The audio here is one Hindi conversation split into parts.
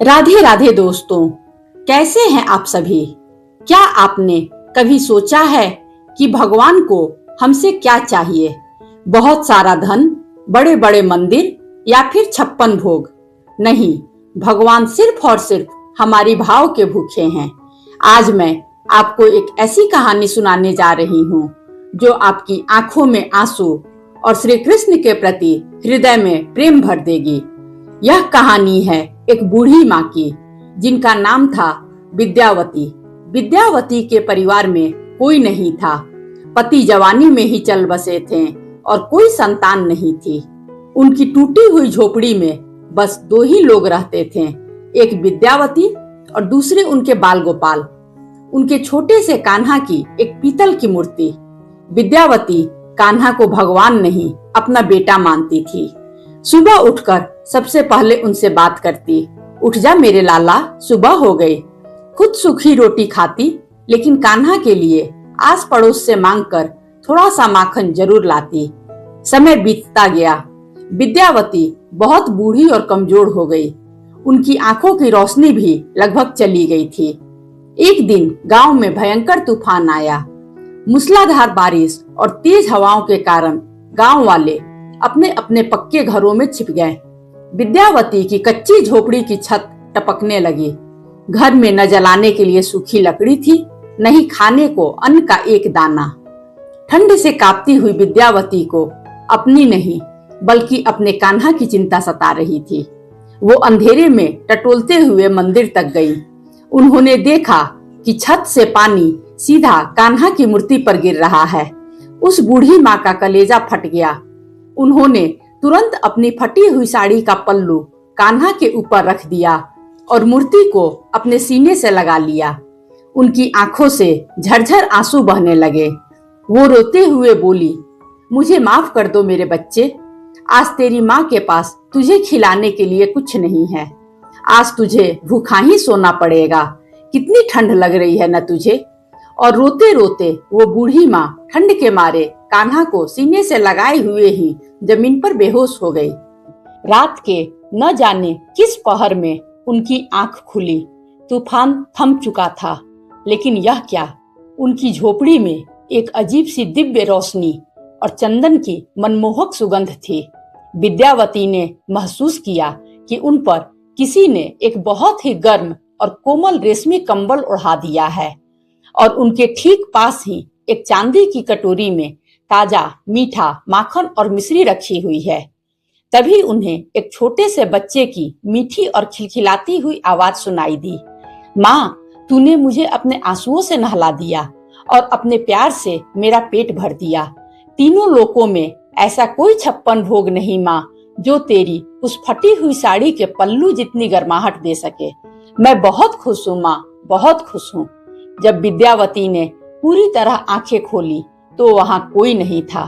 राधे राधे दोस्तों, कैसे हैं आप सभी। क्या आपने कभी सोचा है कि भगवान को हमसे क्या चाहिए? बहुत सारा धन, बड़े बड़े मंदिर या फिर 56 भोग? नहीं, भगवान सिर्फ और सिर्फ हमारी भाव के भूखे हैं। आज मैं आपको एक ऐसी कहानी सुनाने जा रही हूँ जो आपकी आंखों में आंसू और श्री कृष्ण के प्रति हृदय में प्रेम भर देगी। यह कहानी है एक बूढ़ी माँ की, जिनका नाम था विद्यावती। विद्यावती के परिवार में कोई नहीं था। पति जवानी में ही चल बसे थे और कोई संतान नहीं थी। उनकी टूटी हुई झोपड़ी में बस दो ही लोग रहते थे, एक विद्यावती और दूसरे उनके बाल गोपाल। उनके छोटे से कान्हा की एक पीतल की मूर्ति। विद्यावती कान्हा को भगवान नहीं, अपना बेटा मानती थी। सुबह उठकर सबसे पहले उनसे बात करती, उठ जा मेरे लाला, सुबह हो गई। खुद सूखी रोटी खाती, लेकिन कान्हा के लिए आस पड़ोस से मांगकर थोड़ा सा माखन जरूर लाती। समय बीतता गया। विद्यावती बहुत बूढ़ी और कमजोर हो गई। उनकी आंखों की रोशनी भी लगभग चली गई थी। एक दिन गांव में भयंकर तूफान आया। मूसलाधार बारिश और तेज हवाओं के कारण गांव वाले अपने अपने पक्के घरों में छिप गए। विद्यावती की कच्ची झोपड़ी की छत टपकने लगी। घर में न जलाने के लिए सूखी लकड़ी थी, न ही खाने को अन्न का एक दाना। ठंड से कांपती हुई विद्यावती को अपनी नहीं बल्कि अपने कान्हा की चिंता सता रही थी। वो अंधेरे में टटोलते हुए मंदिर तक गई। उन्होंने देखा कि छत से पानी सीधा कान्हा की मूर्ति पर गिर रहा है। उस बूढ़ी माँ का कलेजा फट गया। उन्होंने तुरंत अपनी फटी हुई साड़ी का पल्लू कान्हा के ऊपर रख दिया और मूर्ति को अपने सीने से लगा लिया। उनकी आंखों से झरझर आंसू बहने लगे। वो रोते हुए बोली, मुझे माफ कर दो मेरे बच्चे। आज तेरी माँ के पास तुझे खिलाने के लिए कुछ नहीं है। आज तुझे भूखा ही सोना पड़ेगा। कितनी ठंड लग रही है न तुझे। और रोते रोते वो बूढ़ी माँ ठंड के मारे कान्हा को सीने से लगाए हुए ही जमीन पर बेहोश हो गई। रात के न जाने किस पहर में उनकी आंख खुली। तूफान थम चुका था, लेकिन यह क्या, उनकी झोपड़ी में एक अजीब सी दिव्य रोशनी और चंदन की मनमोहक सुगंध थी। विद्यावती ने महसूस किया कि उन पर किसी ने एक बहुत ही गर्म और कोमल रेशमी कंबल ओढ़ा दिया है और उनके ठीक पास ही एक चांदी की कटोरी में ताजा मीठा माखन और मिश्री रखी हुई है। तभी उन्हें एक छोटे से बच्चे की मीठी और खिलखिलाती हुई आवाज सुनाई दी, माँ, तूने मुझे अपने आंसुओं से नहला दिया और अपने प्यार से मेरा पेट भर दिया। तीनों लोकों में ऐसा कोई 56 भोग नहीं माँ, जो तेरी उस फटी हुई साड़ी के पल्लू जितनी गर्माहट दे सके। मैं बहुत खुश हूँ माँ, बहुत खुश हूँ। जब विद्यावती ने पूरी तरह आंखें खोली तो वहां कोई नहीं था।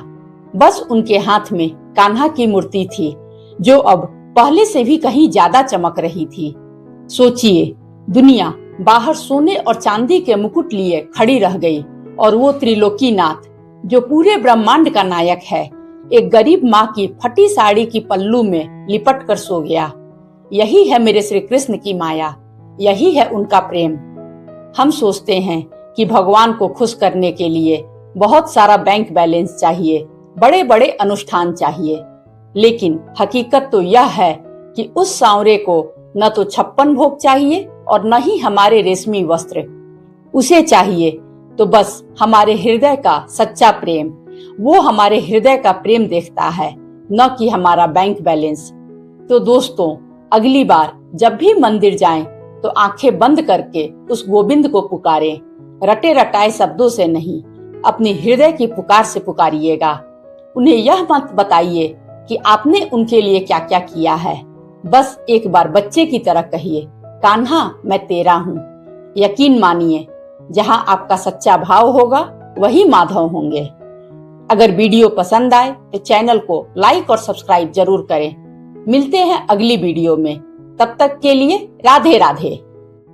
बस उनके हाथ में कान्हा की मूर्ति थी, जो अब पहले से भी कहीं ज्यादा चमक रही थी। सोचिए, दुनिया बाहर सोने और चांदी के मुकुट लिए खड़ी रह गई और वो त्रिलोकीनाथ, जो पूरे ब्रह्मांड का नायक है, एक गरीब माँ की फटी साड़ी की पल्लू में लिपट कर सो गया। यही है मेरे श्री कृष्ण की माया, यही है उनका प्रेम। हम सोचते हैं कि भगवान को खुश करने के लिए बहुत सारा बैंक बैलेंस चाहिए, बड़े बड़े अनुष्ठान चाहिए, लेकिन हकीकत तो यह है कि उस सांवरे को न तो 56 भोग चाहिए और न ही हमारे रेशमी वस्त्र। उसे चाहिए तो बस हमारे हृदय का सच्चा प्रेम। वो हमारे हृदय का प्रेम देखता है, न कि हमारा बैंक बैलेंस। तो दोस्तों, अगली बार जब भी मंदिर जाएं तो आंखें बंद करके उस गोविंद को पुकारें। रटे रटाए शब्दों से नहीं, अपने हृदय की पुकार से पुकारिएगा। उन्हें यह मत बताइए कि आपने उनके लिए क्या क्या किया है। बस एक बार बच्चे की तरह कहिए, कान्हा मैं तेरा हूँ। यकीन मानिए, जहाँ आपका सच्चा भाव होगा वही माधव होंगे। अगर वीडियो पसंद आए तो चैनल को लाइक और सब्सक्राइब जरूर करें। मिलते हैं अगली वीडियो में। तब तक के लिए राधे राधे।